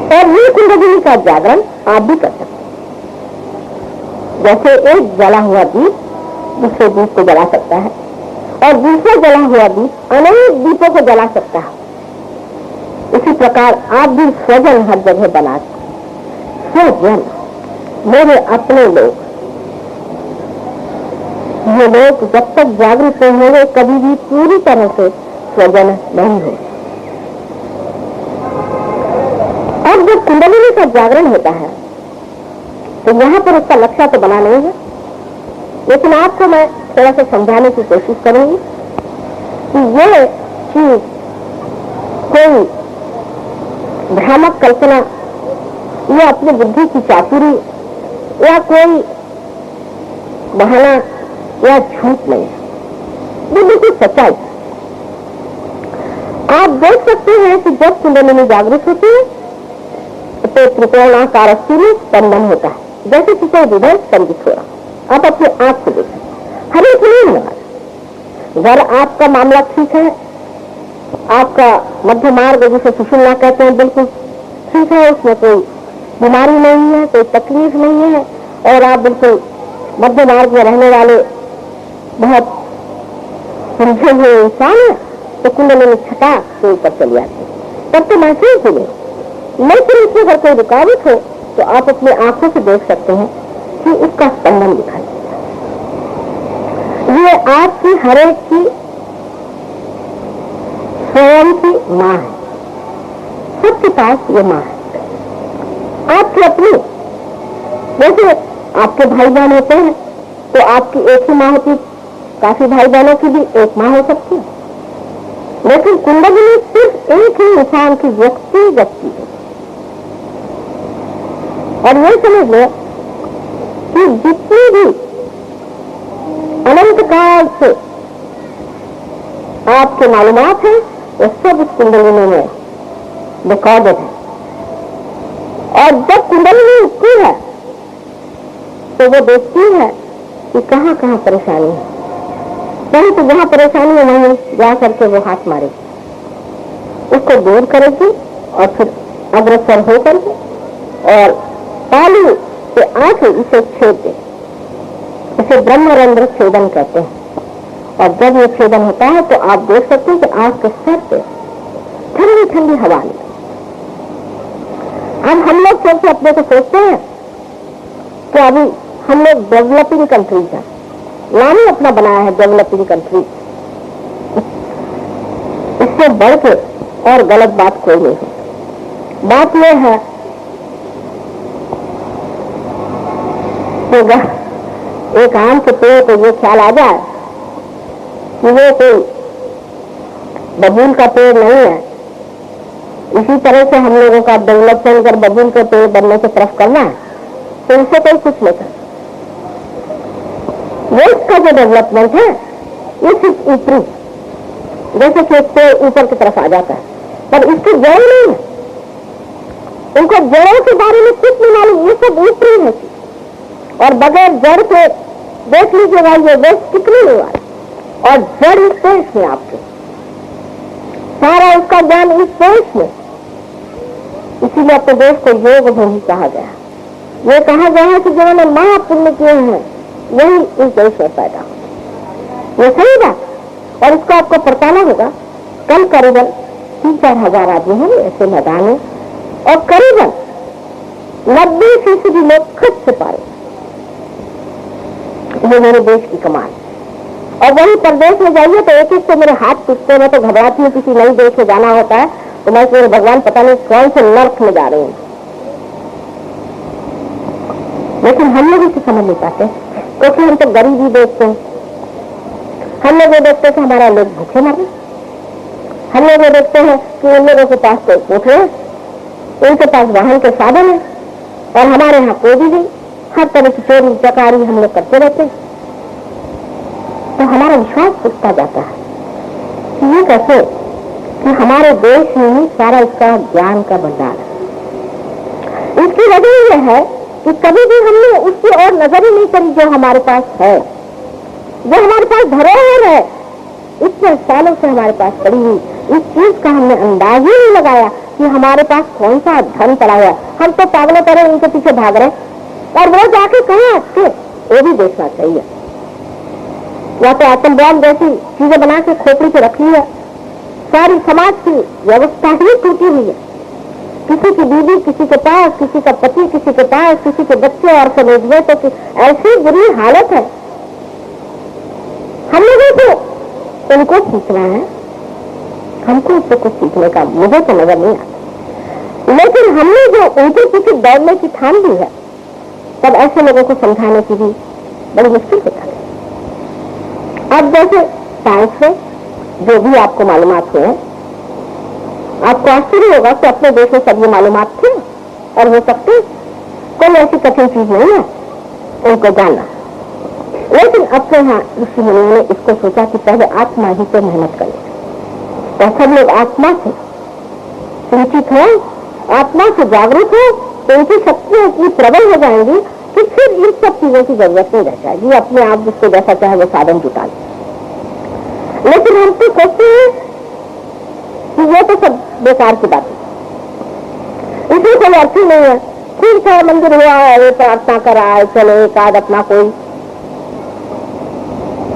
और ये कुंडलिनी का जागरण आप भी कर सकते हैं। जैसे एक जला हुआ दीप दूसरे दीप को जला सकता है और दूसरा जला हुआ दीप अनेक दीपों को जला सकता है, इसी प्रकार आप भी स्वजन हर जगह बना सकते। स्वजन मेरे अपने लोग, ये लोग जब तक जागृत नहीं होंगे कभी भी पूरी तरह से स्वजन नहीं हो। और जब कुंडलिनी का जागरण होता है तो यहाँ पर उसका लक्ष्य तो बना नहीं है, लेकिन आपको मैं थोड़ा सा समझाने की कोशिश करूंगी कि ये चीज कोई भ्रामक कल्पना या अपनी बुद्धि की चातुरी या कोई बहाना या झूठ नहीं है, ये बिल्कुल सच्चाई। आप देख सकते हैं कि जब कुंडलिनी जागृत होती है तो त्रिकोणाकार में स्पंदन होता है, जैसे किसी हृदय स्पंदित हो रहा। आप अपनी आंख से देखें, हर एक नहीं लगा। अगर आपका मामला ठीक है, आपका मध्य मार्ग जिसे सुषुम्ना कहते हैं बिल्कुल ठीक है, उसमें कोई बीमारी नहीं है, कोई तकलीफ नहीं है और आप बिल्कुल मध्य मार्ग में रहने वाले बहुत समझे हुए इंसान है, तो कुंडलिनी छटा के ऊपर चली आती है, तब तो महसूस हो गए। लेकिन इसमें अगर कोई रुकावट हो तो आप अपनी आंखों से देख सकते हैं कि उसका स्पंदन दिखाई देता है। ये आपकी हर एक की स्वयं की माँ है, सबके पास ये माँ है, आपकी अपनी। जैसे आपके भाई बहन होते हैं तो आपकी एक ही माँ होती, काफी भाई बहनों की भी एक माँ हो सकती है, लेकिन कुंडलिनी सिर्फ एक ही इंसान की व्यक्तिगत चीज है। और ये समझ लो कि जितनी भी अनंत काल से आपके मालूमात हैं वो सब उस कुंडलिनी में रिकॉर्डेड है। और जब कुंडलिनी उठती है तो वो देखती है कि कहाँ कहाँ परेशानी है, कहीं तो जहाँ परेशानी है वहीं जा करके वो हाथ मारेगी, उसको दूर करेगी और फिर अग्रसर हो करके और तालू से आंख इसे छेद दे, इसे ब्रह्मरंध्र छेदन कहते हैं। और जब ये छेदन होता है तो आप देख सकते हैं कि आंख के सर पे ठंडी ठंडी हवा निकलती। अब हम लोग सबसे अपने को सोचते हैं कि अभी हम लोग डेवलपिंग कंट्रीज हैं, नाम ही अपना बनाया है डेवलपिंग कंट्री, इससे बढ़ के और गलत बात कोई नहीं है। बात यह है कि एक आम के पेड़ को ये ख्याल आ जाए कि वो कोई बबूल का पेड़ नहीं है, इसी तरह से हम लोगों का डेवलपमेंट कर बबूल के पेड़ बनने की तरफ करना है, तो उससे कोई कुछ नहीं कर। वेस्ट का जो डेवलपमेंट है ये सिर्फ ऊपरी, जैसे कि एक पेड़ ऊपर की तरफ आ जाता है, पर इसकी जड़ नहीं है, उनको जड़ों के बारे में कुछ नहीं मालूम, ये सब ऊपरी है। और बगैर जड़ के देख लीजिएगा ये वेस्ट कितनी नहीं वाली, और जड़ इस देश में आपके सारा उसका ज्ञान इस देश में, इसीलिए अपने देश को योग भूमि कहा गया। ये कहा गया है कि जिन्होंने महापुण्य किए हैं यही इस देश में पैदा हो, ये सही बात। और इसको आपको पड़ताना होगा। कल करीबन 3-4 हजार आदमी हैं ऐसे मैदान में और करीबन 90% लोग खत से पारे, ये मेरे देश की कमाल। और वही प्रदेश में जाइए तो एक एक से मेरे हाथ टूटते हैं, मैं तो घबराती हूँ, किसी नई देश में जाना होता है तो मैं मेरे भगवान पता नहीं कौन से नर्क में जा रहे हैं। लेकिन हम लोग इसे समझ नहीं पाते क्योंकि हम तो गरीबी देखते हैं, हम लोग ये देखते हैं कि हमारा लोग भूखे मर रहे, हम लोग ये देखते हैं कि उन लोगों के पास कोई कोठे है, उनके पास वाहन के साधन है और हमारे यहाँ कोई भी नहीं, हर तरह की चोरी चकारी हम लोग करते रहते हैं। तो हमारा विश्वास उठता जाता है कि ये कैसे कि हमारे देश में ही सारा इसका ज्ञान का भंडार है। इसकी वजह यह है कि कभी भी हमने उसकी ओर नजर ही नहीं करी जो हमारे पास है, जो हमारे पास धरोहर है, इतने सालों से हमारे पास पड़ी हुई इस चीज का हमने अंदाज ही नहीं लगाया कि हमारे पास कौन सा धन पड़ा हुआ है, हम तो पागलों तरह उनके पीछे भाग रहे हैं। और वो जाके कहीं अटके, वो भी देखना चाहिए। या तो आतम बम जैसी चीजें बना के खोपड़ी पे रखी है, सारी समाज की व्यवस्था ही टूटी हुई है। किसी की बीवी किसी के पास, किसी का पति किसी के पास, किसी के बच्चे और समझिए तो ऐसी बुरी हालत है। हम लोगों को उनको सीखना है, हमको उससे कुछ सीखने का मुझे तो नजर नहीं आता। लेकिन हमने जो उनके पीछे दौड़ने की ठान ली है, तब ऐसे लोगों को समझाने की भी बड़ी मुश्किल होता है। अब जैसे साइंस में जो भी आपको मालूमात हुए, आपको आश्चर्य होगा कि अपने देश में सब ये मालूमात थे और हो सकते, कोई ऐसी कठिन चीज नहीं है उनको जानना। लेकिन अब तो यहाँ ऋषि मुनियों ने इसको सोचा कि पहले आत्मा ही पे मेहनत करें, तो सब लोग आत्मा से चिंतित हो, आत्मा से जागरूक हो, तो उनकी शक्तियां इतनी प्रबल हो जाएंगी कि फिर इन सब चीजों की जरूरत नहीं रह जाएगी। अपने आप जिसको जैसा चाहे वो साधन जुटा ले। लेकिन हम तो सोचते हैं कि ये तो सब बेकार की बात है, इसमें कोई अर्थ ही नहीं है। ठीक है, मंदिर हुआ है, प्रार्थना करा है, चलो एक आध अपना कोई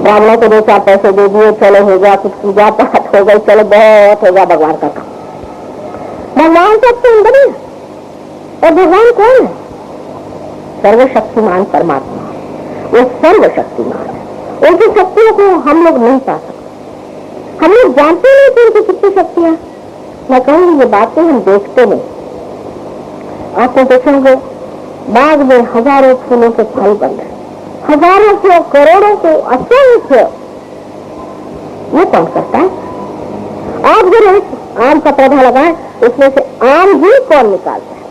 ब्राह्मणों को 2-4 पैसे दे दिए, चलो हो गया, कुछ पूजा पाठ हो गई, चलो बहुत हो गया भगवान का काम। भगवान सबसे अंदर है, और भगवान कौन है? सर्वशक्तिमान परमात्मा, वो सर्वशक्तिमान है। उनकी शक्तियों को हम लोग नहीं पा सकते, हम लोग जानते नहीं कि उनकी कितनी शक्तियां। मैं कहूंगी ये बातें हम देखते नहीं। आप देखेंगे बाग में हजारों फूलों के फल बन रहे, हजारों से करोड़ों को असंख्य, ये कौन करता है? आप जब एक आम का पौधा लगाए, उसमें से आम ही कौन निकालता है?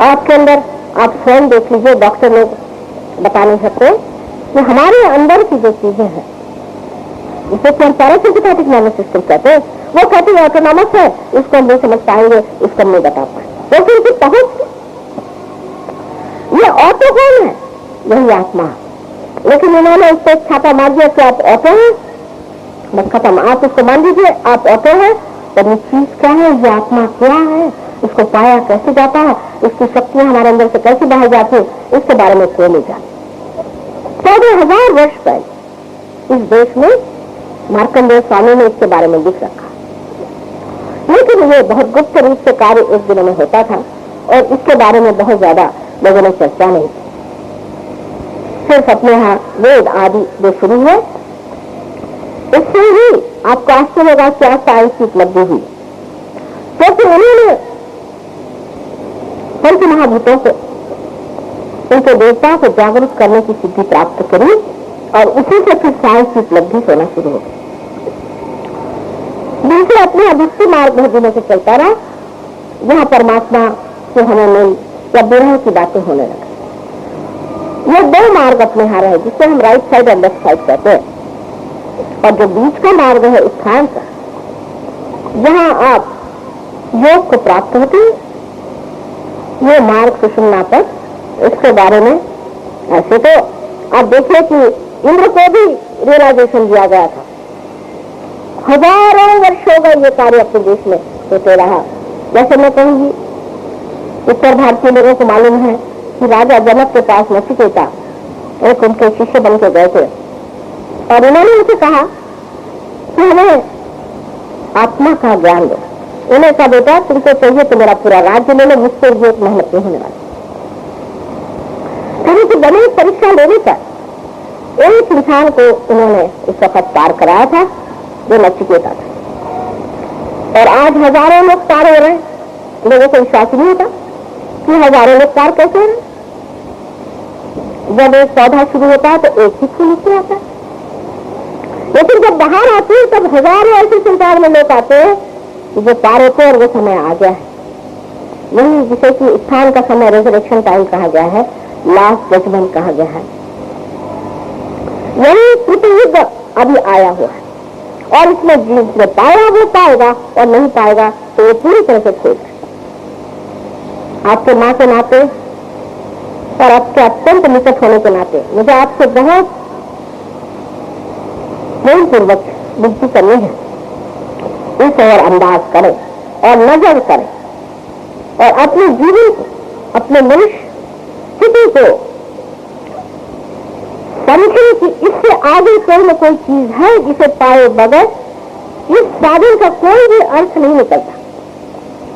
आपके अंदर आप स्वयं देख लीजिए, डॉक्टर लोग बता नहीं सकते कि हमारे अंदर की जो चीजें हैं, जिसे हम पैरासिम्पैथेटिक नर्वस सिस्टम कहते हैं, वो कहते हैं ऑटोनॉमस है, इसको हम नहीं समझ पाएंगे, इसको हम नहीं बता पाएंगे। तो उनकी पहुंच, ये ऑटो कौन है? यही आत्मा। लेकिन इन्होंने इस पर छापा मार दिया कि आप ऑटो हैं, बस खत्म। आप उसको मान लीजिए आप ऑटो है, पर ये चीज क्या है, ये आत्मा क्या है, इसको पाया कैसे जाता है, इसकी शक्तियां हमारे अंदर से कैसे बाहर जाती है, इसके बारे में कोई नहीं जानता। 14,000 वर्ष पहले इस देश में मार्कंडेय स्वामी ने इसके बारे में लिख रखा, लेकिन ये बहुत गुप्त रूप से कार्य एक दिनों में होता था और इसके बारे में बहुत ज्यादा लोगों ने चर्चा नहीं की। सिर्फ अपने यहाँ वेद आदि जो शुरू हुए, इससे ही आपको आश्चर्य होगा क्या साइंस की उपलब्धि हुई। क्योंकि उन्होंने पंच महाभूतों को, उनके देवताओं को जागरूक करने की सिद्धि प्राप्त करी और उसी से फिर साइंस की उपलब्धि होना शुरू हो गई। दूसरे अपने अदृष्टि मार्ग बहुत दिनों से चलता रहा, जहाँ परमात्मा से हमें मिल या विरह की बातें होने लगी। ये 2 मार्ग अपने यहाँ रहे, जिससे हम राइट साइड और लेफ्ट साइड कहते हैं, और जो बीच का मार्ग है स्थान का, जहाँ आप योग को प्राप्त होते हैं, ये मार्ग सुषुम्ना पर, इसके बारे में ऐसे तो आप देखिए कि इंद्र को भी रियलाइजेशन दिया गया था। हजारों वर्षों का ये कार्य अपने देश में होते रहा। जैसे मैं कहूंगी, उत्तर भारतीय लोगों को मालूम है कि राजा जनक के पास नचिकेता एक उनके शिष्य बन के गए थे और उन्होंने उनसे कहा कि हमें आत्मा का ज्ञान दो। उन्हें कहा बेटा तुमको चाहिए तो मेरा पूरा राज्य ले लो, मुझसे भी एक मेहनत नहीं होने वाली। फिर उसे बने परीक्षा लेने पर एक इंसान को उन्होंने इस वक्त पार कराया था, जो नचिकेता था। और आज हजारों लोग पार हो रहे हैं। लोगों को विश्वास नहीं होता कि हजारों लोग पार कैसे हो रहे। जब एक पौधा शुरू होता है तो एक ही फूल नीचे आता है, लेकिन जब बाहर आते हैं तब हजारों ऐसे संसार में लोग आते हैं जो पार होते हैं और वो समय आ गया है। यही जिसे कि स्थान का समय रिजरेक्शन टाइम कहा गया है, लास्ट जजमेंट कहा गया है। यही कृतयुग अभी आया हुआ है और इसमें जिसने पाया वो पाएगा और नहीं पाएगा तो वो पूरी तरह से खो जाए। आपके माँ के नाते और आपके अत्यंत निकट होने के नाते मुझे आपसे बहुत प्रेम पूर्वक विनती करनी है इस और अंदाज करें और नजर करें और अपने जीवन को, अपने मनुष्य स्थिति को समझें कि इससे आगे कोई न कोई चीज है जिसे पाए बगैर इस साधन का कोई भी अर्थ नहीं निकलता।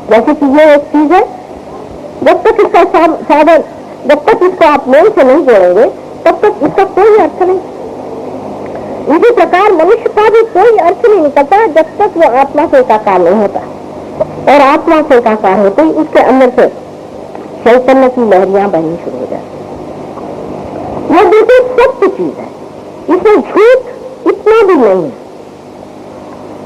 जैसे कि ये एक चीज है, जब तक इसका साधन, जब तक इसको आप मन से नहीं जोड़ेंगे तब तक इसका कोई अर्थ नहीं। इसी प्रकार मनुष्य का भी कोई अर्थ नहीं निकलता जब तक वो आत्मा से एकाकार नहीं होता। और आत्मा से एकाकार होते ही उसके अंदर से चैतन्य की लहरियां बहनी शुरू हो जाती। यह बिल्कुल सत्य चीज है, इसमें झूठ इतना भी नहीं है।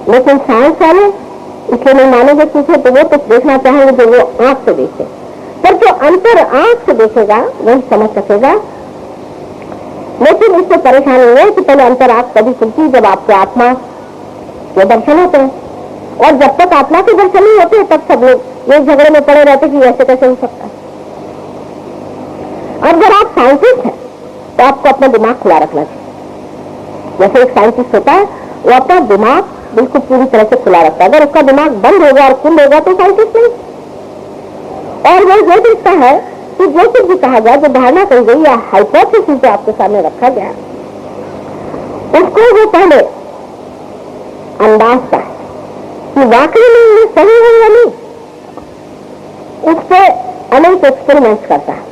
लेकिन साइंस वाले इसलिए नहीं मानेंगे पूछे तो वो तो देखना चाहेंगे जो वो आंख से देखे, पर जो अंतर आंख से देखेगा वही समझ सकेगा। लेकिन इससे परेशानी है कि पहले अंतर आंख तभी खुलती जब आपके आत्मा के दर्शन होते हैं, और जब तक आत्मा के दर्शन नहीं होते तब सब लोग ये झगड़े में पड़े रहते कि ऐसे कैसे हो सकता है। अब अगर आप साइंटिस्ट हैं तो आपको अपना दिमाग खुला रखना चाहिए। जैसे एक साइंटिस्ट होता है वो अपना दिमाग बिल्कुल पूरी तरह से खुला रखता है। अगर उसका दिमाग बंद होगा और खुल होगा तो साइंटिस्ट नहीं। और वो ये देखता है कि जो कुछ भी कहा गया, जो धारणा कही गई या हाइपोथेसिस जो आपके सामने रखा गया, उसको वो पहले अंदाज है कि वाकई में ये सही है या नहीं। उस पर अनेक एक्सपेरिमेंट्स करता है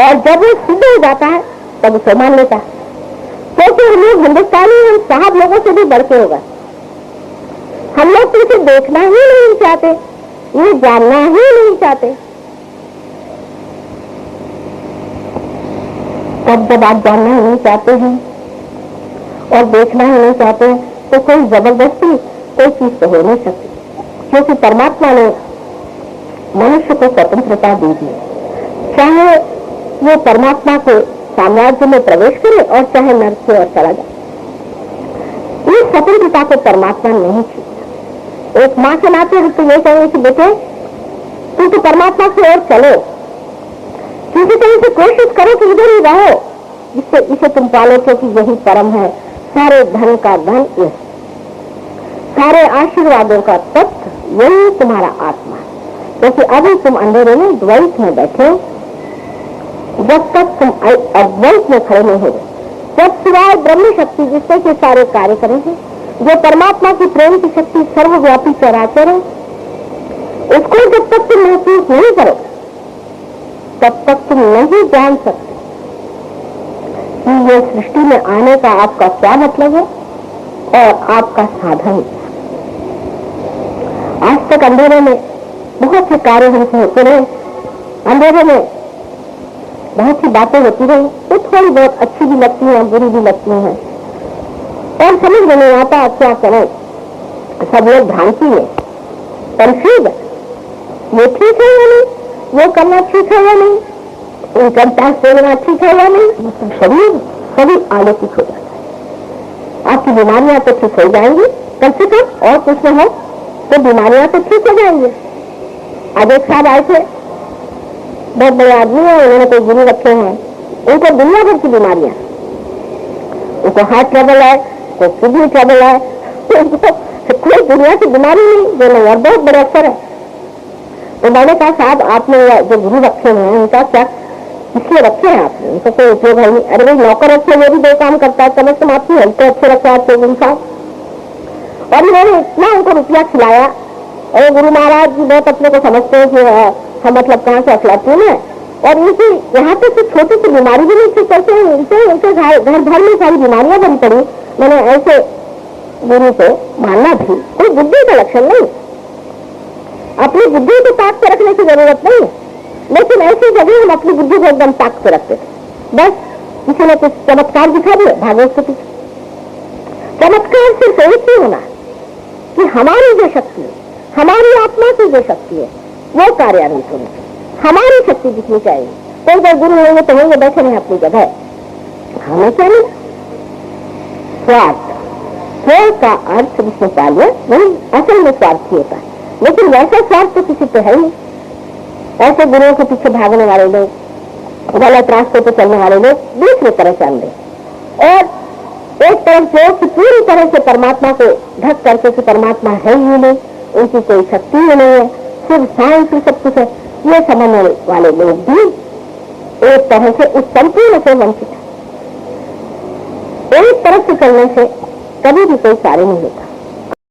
और जब वो सिद्ध हो जाता है तब उसे मान लेता है। तो फिर लोग हिंदुस्तानी हम साहब लोगों से भी बढ़ के होगा। हम लोग तो इसे देखना ही नहीं चाहते, ये जानना ही नहीं चाहते। तब जब आप जानना ही नहीं चाहते हैं और देखना ही नहीं चाहते हैं तो कोई जबरदस्ती कोई चीज तो हो नहीं सकती, क्योंकि परमात्मा ने मनुष्य को स्वतंत्रता दी थी। चाहे वो परमात्मा के साम्राज्य में प्रवेश करे और चाहे नर्क की ओर चला जाए, इस स्वतंत्रता को परमात्मा नहीं छीनता। एक माँ के नाते तो ये कहेंगे कि बेटे तुम तो परमात्मा की ओर चलो, किसी तरह से कोशिश करो कि इधर ही रहो, जिससे इसे तुम पालो, क्योंकि यही परम है। सारे धन का धन ये, सारे आशीर्वादों का तत्व यही तुम्हारा आत्मा है। क्योंकि अभी तुम अंधेरे में द्वैत में बैठे, जब तक तुम अद्वैत में खड़े नहीं हो गए, जब सिवाय ब्रह्म शक्ति जिससे के सारे कार्य करेंगे, जो परमात्मा की प्रेम की शक्ति सर्वव्यापी चराचर है, उसको जब तक तुम महसूस नहीं करो तब तक तुम नहीं जान सकते कि ये सृष्टि में आने का आपका क्या मतलब है और आपका साधन। आज तक अंधेरे में बहुत से कार्य हमसे होते रहे, अंधेरे में बहुत सी बातें होती रही, तो थोड़ी बहुत अच्छी भी लगती हैं, बुरी भी लगती हैं, और समझ में नहीं आता क्या करें। सब लोग भ्रांति में कंफ्यूज है, ये ठीक है या नहीं, वो करना ठीक है या नहीं, इनकम टैक्स देना ठीक है या नहीं। शरीर सभी आलोकित हो जाता है। आपकी बीमारियां तो ठीक हो जाएंगी कम से कम, और कुछ न हो तो बीमारियां तो ठीक हो जाएंगी। आज एक साहब आए थे, बहुत बड़े आदमी है, उन्होंने कोई गुरु रखे हैं, उनको दुनिया भर की बीमारियां, उनको हार्ट ट्रबल है, कोई किडनी ट्रबल है, कोई दुनिया की बीमारी नहीं जो नहीं, और बहुत बड़े अफसर है। तो मैंने कहा साहब आपने जो गुरु रखे हुए हैं उनका क्या इसलिए रखे हैं आपने, उनको कोई उपयोग है नहीं। अरे भाई नौकर रखे, वो भी दो काम करता है, कम से कम आपकी हेल्थ तो अच्छे रखा आपके गुरु साहब। और इन्होंने इतना उनको रुपया खिलाया, और गुरु महाराज जी बहुत अपने को समझते हैं कि हम मतलब कहाँ से अफलातून है, और इनकी यहाँ पे तो छोटी सी बीमारी भी नहीं ठीक करते हैं, इनके घर भर में सारी बीमारियां भरी पड़ी। मैंने ऐसे गुरु को मानना भी कोई बुद्धि का लक्षण नहीं, अपनी बुद्धि को ताक पे रखने की जरूरत नहीं है, लेकिन ऐसी जगह हम अपनी बुद्धि को एकदम ताक पे रखते थे। बस किसी ने कुछ चमत्कार दिखा दिया भागवत के पीछे। चमत्कार सिर्फ एक ही होना कि हमारी जो शक्ति है, हमारी आत्मा की जो शक्ति है, वो कार्यान्वित होनी चाहिए, हमारी शक्ति दिखनी चाहिए। कोई जब गुरु होंगे तो होंगे बैठे नहीं अपनी जगह, हमें क्या नहीं। स्वार्थ, स्व का अर्थ जिसने पा लिया वही असल में स्वार्थी होता है, लेकिन वैसा स्वार्थ तो किसी पे है नहीं। ऐसे गुरुओं के पीछे भागने वाले लोग, गलत रास्ते पे चलने वाले लोग दूसरे तरह से अंधे। और एक तरफ जो कि पूरी तरह से परमात्मा को ढक करके कि परमात्मा है ही नहीं, उनकी कोई शक्ति ही नहीं है, सिर्फ साइंस ही सब कुछ है, ये समझने वाले लोग भी एक तरह से उस संपूर्ण से वंचित है। एक तरफ से चलने से कभी भी कोई कार्य नहीं होता।